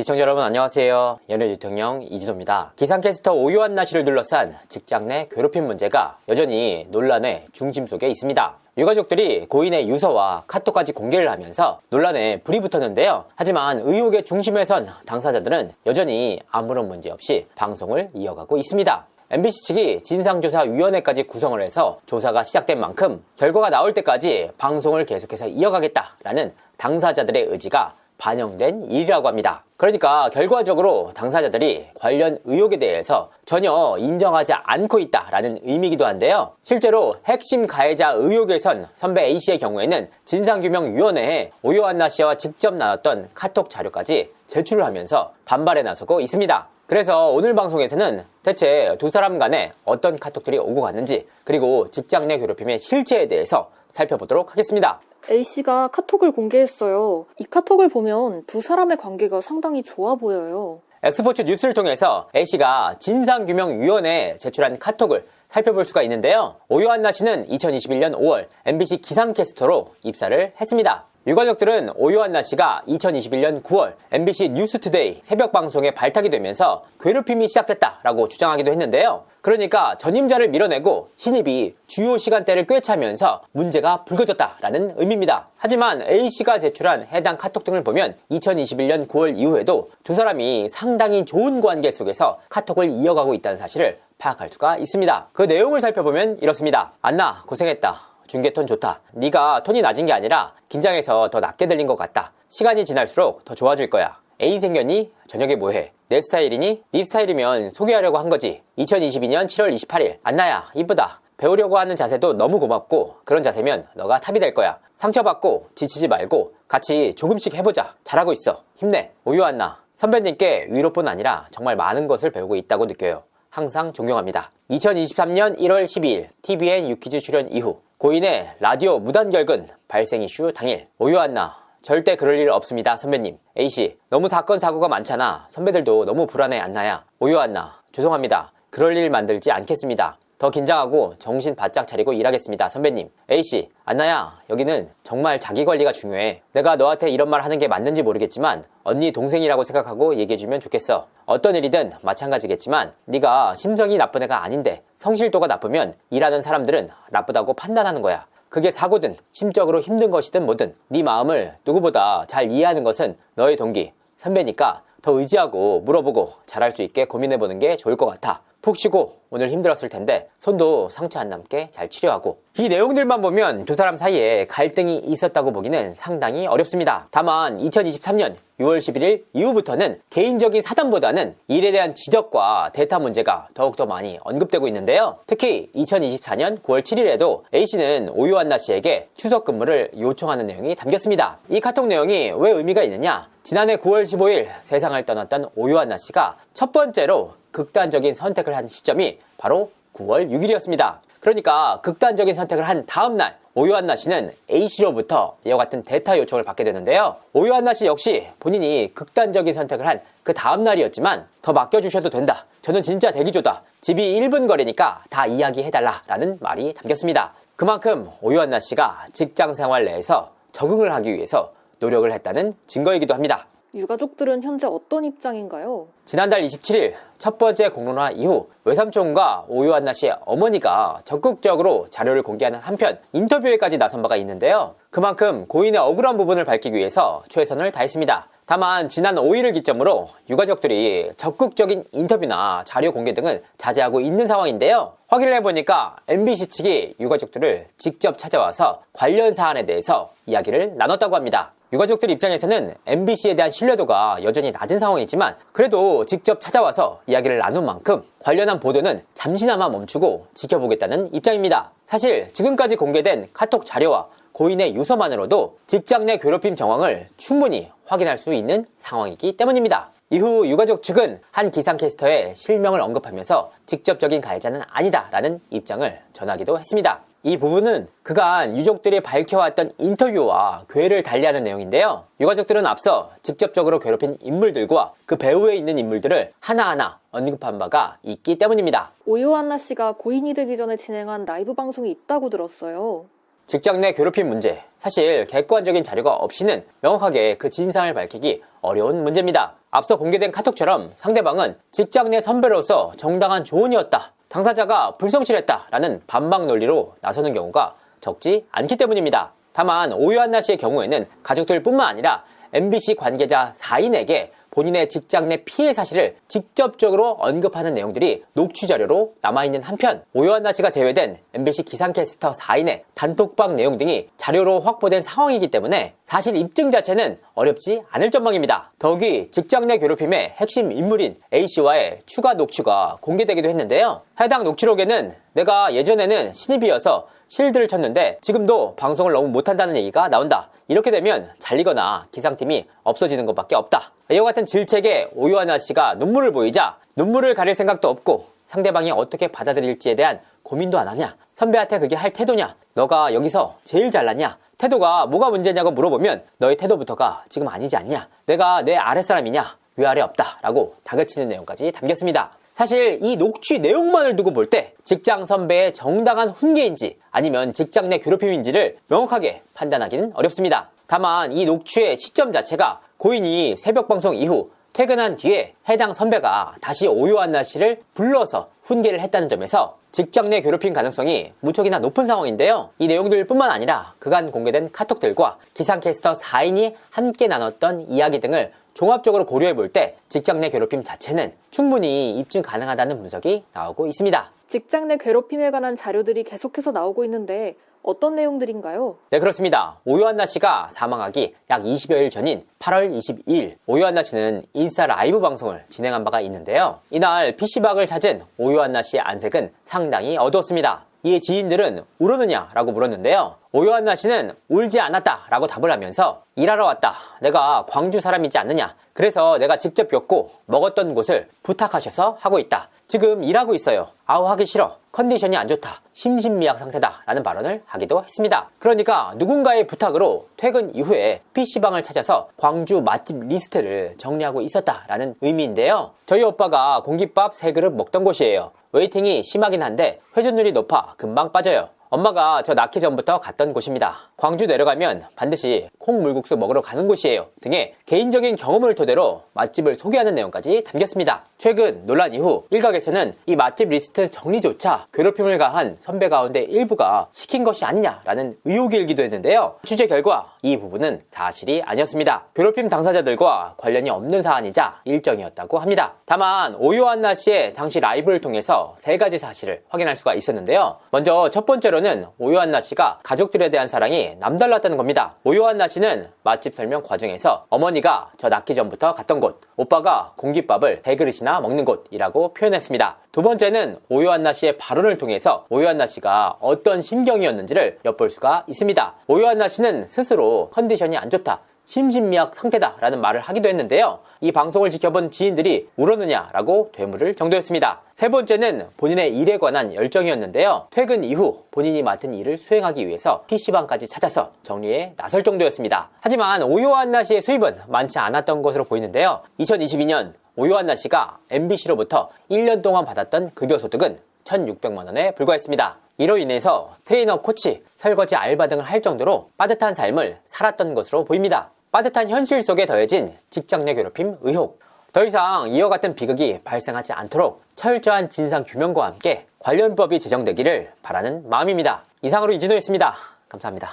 시청자 여러분 안녕하세요. 연예대통령 이진호입니다. 기상캐스터 오유한나 씨를 둘러싼 직장 내 괴롭힘 문제가 여전히 논란의 중심 속에 있습니다. 유가족들이 고인의 유서와 카톡까지 공개를 하면서 논란에 불이 붙었는데요. 하지만 의혹의 중심에 선 당사자들은 여전히 아무런 문제 없이 방송을 이어가고 있습니다. MBC 측이 진상조사위원회까지 구성을 해서 조사가 시작된 만큼 결과가 나올 때까지 방송을 계속해서 이어가겠다라는 당사자들의 의지가 반영된 일이라고 합니다. 그러니까 결과적으로 당사자들이 관련 의혹에 대해서 전혀 인정하지 않고 있다라는 의미이기도 한데요. 실제로 핵심 가해자 의혹에 선 선배 A씨의 경우에는 진상규명위원회에 오유한나 씨와 직접 나눴던 카톡 자료까지 제출을 하면서 반발에 나서고 있습니다. 그래서 오늘 방송에서는 대체 두 사람 간에 어떤 카톡들이 오고 갔는지, 그리고 직장 내 괴롭힘의 실체에 대해서 살펴보도록 하겠습니다. A씨가 카톡을 공개했어요. 이 카톡을 보면 두 사람의 관계가 상당히 좋아 보여요. 엑스포츠 뉴스를 통해서 A씨가 진상규명위원회에 제출한 카톡을 살펴볼 수가 있는데요. 오유한나 씨는 2021년 5월 MBC 기상캐스터로 입사를 했습니다. 유가족들은 오유한나 씨가 2021년 9월 MBC 뉴스투데이 새벽 방송에 발탁이 되면서 괴롭힘이 시작됐다라고 주장하기도 했는데요. 그러니까 전임자를 밀어내고 신입이 주요 시간대를 꿰차면서 문제가 불거졌다라는 의미입니다. 하지만 A씨가 제출한 해당 카톡 등을 보면 2021년 9월 이후에도 두 사람이 상당히 좋은 관계 속에서 카톡을 이어가고 있다는 사실을 파악할 수가 있습니다. 그 내용을 살펴보면 이렇습니다. 안나 고생했다. 중계톤 좋다. 네가 톤이 낮은 게 아니라 긴장해서 더 낮게 들린 것 같다. 시간이 지날수록 더 좋아질 거야. 애인 생겼니? 저녁에 뭐해? 내 스타일이니? 네 스타일이면 소개하려고 한 거지. 2022년 7월 28일 안나야 이쁘다. 배우려고 하는 자세도 너무 고맙고 그런 자세면 너가 탑이 될 거야. 상처받고 지치지 말고 같이 조금씩 해보자. 잘하고 있어. 힘내. 오유한나 선배님께 위로뿐 아니라 정말 많은 것을 배우고 있다고 느껴요. 항상 존경합니다. 2023년 1월 12일 TVN 유퀴즈 출연 이후 고인의 라디오 무단결근 발생 이슈 당일 오유한나 절대 그럴 일 없습니다 선배님. A씨 너무 사건 사고가 많잖아. 선배들도 너무 불안해 안나야. 오유한나 죄송합니다. 그럴 일 만들지 않겠습니다. 더 긴장하고 정신 바짝 차리고 일하겠습니다 선배님. A씨 안나야 여기는 정말 자기관리가 중요해. 내가 너한테 이런 말 하는 게 맞는지 모르겠지만 언니 동생이라고 생각하고 얘기해주면 좋겠어. 어떤 일이든 마찬가지겠지만 네가 심성이 나쁜 애가 아닌데 성실도가 나쁘면 일하는 사람들은 나쁘다고 판단하는 거야. 그게 사고든 심적으로 힘든 것이든 뭐든 네 마음을 누구보다 잘 이해하는 것은 너의 동기 선배니까 더 의지하고 물어보고 잘할 수 있게 고민해보는 게 좋을 것 같아. 푹 쉬고 오늘 힘들었을 텐데 손도 상처 안 남게 잘 치료하고. 이 내용들만 보면 두 사람 사이에 갈등이 있었다고 보기는 상당히 어렵습니다. 다만 2023년 6월 11일 이후부터는 개인적인 사담보다는 일에 대한 지적과 대타 문제가 더욱더 많이 언급되고 있는데요. 특히 2024년 9월 7일에도 A씨는 오유한나 씨에게 추석 근무를 요청하는 내용이 담겼습니다. 이 카톡 내용이 왜 의미가 있느냐? 지난해 9월 15일 세상을 떠났던 오유한나 씨가 첫 번째로 극단적인 선택을 한 시점이 바로 9월 6일이었습니다. 그러니까 극단적인 선택을 한 다음날 오유한나 씨는 A씨로부터 이와 같은 대타 요청을 받게 되는데요. 오유한나 씨 역시 본인이 극단적인 선택을 한 그 다음날이었지만 더 맡겨주셔도 된다. 저는 진짜 대기조다. 집이 1분 거리니까 다 이야기해달라 라는 말이 담겼습니다. 그만큼 오유한나 씨가 직장 생활 내에서 적응을 하기 위해서 노력을 했다는 증거이기도 합니다. 유가족들은 현재 어떤 입장인가요? 지난달 27일 첫 번째 공론화 이후 외삼촌과 오유한나 씨의 어머니가 적극적으로 자료를 공개하는 한편 인터뷰에까지 나선 바가 있는데요. 그만큼 고인의 억울한 부분을 밝히기 위해서 최선을 다했습니다. 다만 지난 5일을 기점으로 유가족들이 적극적인 인터뷰나 자료 공개 등은 자제하고 있는 상황인데요. 확인을 해보니까 MBC 측이 유가족들을 직접 찾아와서 관련 사안에 대해서 이야기를 나눴다고 합니다. 유가족들 입장에서는 MBC에 대한 신뢰도가 여전히 낮은 상황이지만 그래도 직접 찾아와서 이야기를 나눈 만큼 관련한 보도는 잠시나마 멈추고 지켜보겠다는 입장입니다. 사실 지금까지 공개된 카톡 자료와 고인의 유서만으로도 직장 내 괴롭힘 정황을 충분히 확인할 수 있는 상황이기 때문입니다. 이후 유가족 측은 한 기상캐스터의 실명을 언급하면서 직접적인 가해자는 아니다라는 입장을 전하기도 했습니다. 이 부분은 그간 유족들이 밝혀왔던 인터뷰와 궤를 달리하는 내용인데요. 유가족들은 앞서 직접적으로 괴롭힌 인물들과 그 배후에 있는 인물들을 하나하나 언급한 바가 있기 때문입니다. 오유한나 씨가 고인이 되기 전에 진행한 라이브 방송이 있다고 들었어요. 직장 내 괴롭힘 문제, 사실 객관적인 자료가 없이는 명확하게 그 진상을 밝히기 어려운 문제입니다. 앞서 공개된 카톡처럼 상대방은 직장 내 선배로서 정당한 조언이었다, 당사자가 불성실했다라는 반박 논리로 나서는 경우가 적지 않기 때문입니다. 다만 오유한나 씨의 경우에는 가족들뿐만 아니라 MBC 관계자 4인에게 본인의 직장 내 피해 사실을 직접적으로 언급하는 내용들이 녹취 자료로 남아있는 한편, 오유한나 씨가 제외된 MBC 기상캐스터 4인의 단톡방 내용 등이 자료로 확보된 상황이기 때문에 사실 입증 자체는 어렵지 않을 전망입니다. 더욱이 직장 내 괴롭힘의 핵심 인물인 A씨와의 추가 녹취가 공개되기도 했는데요. 해당 녹취록에는 내가 예전에는 신입이어서 실드를 쳤는데 지금도 방송을 너무 못한다는 얘기가 나온다. 이렇게 되면 잘리거나 기상팀이 없어지는 것밖에 없다. 이와 같은 질책에 오유한나 씨가 눈물을 보이자 눈물을 가릴 생각도 없고 상대방이 어떻게 받아들일지에 대한 고민도 안 하냐? 선배한테 그게 할 태도냐? 너가 여기서 제일 잘났냐? 태도가 뭐가 문제냐고 물어보면 너의 태도부터가 지금 아니지 않냐? 내가 내 아랫사람이냐? 위아래 없다 라고 다그치는 내용까지 담겼습니다. 사실 이 녹취 내용만을 두고 볼 때 직장 선배의 정당한 훈계인지 아니면 직장 내 괴롭힘인지를 명확하게 판단하기는 어렵습니다. 다만 이 녹취의 시점 자체가 고인이 새벽 방송 이후 퇴근한 뒤에 해당 선배가 다시 오유한나 씨를 불러서 훈계를 했다는 점에서 직장 내 괴롭힘 가능성이 무척이나 높은 상황인데요. 이 내용들뿐만 아니라 그간 공개된 카톡들과 기상캐스터 4인이 함께 나눴던 이야기 등을 종합적으로 고려해 볼 때 직장 내 괴롭힘 자체는 충분히 입증 가능하다는 분석이 나오고 있습니다. 직장 내 괴롭힘에 관한 자료들이 계속해서 나오고 있는데 어떤 내용들인가요? 네, 그렇습니다. 오유한나 씨가 사망하기 약 20여일 전인 8월 22일 오유한나 씨는 인스타 라이브 방송을 진행한 바가 있는데요. 이날 PC방을 찾은 오유한나 씨의 안색은 상당히 어두웠습니다. 이에 지인들은 울었느냐라고 물었는데요. 오유한나 씨는 울지 않았다 라고 답을 하면서 일하러 왔다. 내가 광주 사람이지 않느냐. 그래서 내가 직접 겪고 먹었던 곳을 부탁하셔서 하고 있다. 지금 일하고 있어요. 아우 하기 싫어. 컨디션이 안 좋다. 심신미약 상태다. 라는 발언을 하기도 했습니다. 그러니까 누군가의 부탁으로 퇴근 이후에 PC방을 찾아서 광주 맛집 리스트를 정리하고 있었다라는 의미인데요. 저희 오빠가 공깃밥 3그릇 먹던 곳이에요. 웨이팅이 심하긴 한데 회전율이 높아 금방 빠져요. 엄마가 저 낳기 전부터 갔던 곳입니다. 광주 내려가면 반드시 콩물국수 먹으러 가는 곳이에요. 등의 개인적인 경험을 토대로 맛집을 소개하는 내용까지 담겼습니다. 최근 논란 이후 일각에서는 이 맛집 리스트 정리조차 괴롭힘을 가한 선배 가운데 일부가 시킨 것이 아니냐라는 의혹이 일기도 했는데요. 취재 결과 이 부분은 사실이 아니었습니다. 괴롭힘 당사자들과 관련이 없는 사안이자 일정이었다고 합니다. 다만 오유한나 씨의 당시 라이브를 통해서 3가지 사실을 확인할 수가 있었는데요. 먼저 첫 번째로는 오유한나 씨가 가족들에 대한 사랑이 남달랐다는 겁니다. 오유한나 씨는 맛집 설명 과정에서 어머니가 저 낳기 전부터 갔던 곳, 오빠가 공깃밥을 100그릇이나 먹는 곳이라고 표현했습니다. 두 번째는 오유한나 씨의 발언을 통해서 오유한나 씨가 어떤 심경이었는지를 엿볼 수가 있습니다. 오유한나 씨는 스스로 컨디션이 안 좋다, 심신미약 상태다라는 말을 하기도 했는데요. 이 방송을 지켜본 지인들이 울었느냐라고 되물을 정도였습니다. 세 번째는 본인의 일에 관한 열정이었는데요. 퇴근 이후 본인이 맡은 일을 수행하기 위해서 PC방까지 찾아서 정리에 나설 정도였습니다. 하지만 오유한나 씨의 수입은 많지 않았던 것으로 보이는데요. 2022년 오유한나 씨가 MBC로부터 1년 동안 받았던 급여 소득은 1,600만 원에 불과했습니다. 이로 인해서 트레이너, 코치, 설거지 알바 등을 할 정도로 빠듯한 삶을 살았던 것으로 보입니다. 빠듯한 현실 속에 더해진 직장 내 괴롭힘 의혹. 더 이상 이와 같은 비극이 발생하지 않도록 철저한 진상 규명과 함께 관련법이 제정되기를 바라는 마음입니다. 이상으로 이진호였습니다. 감사합니다.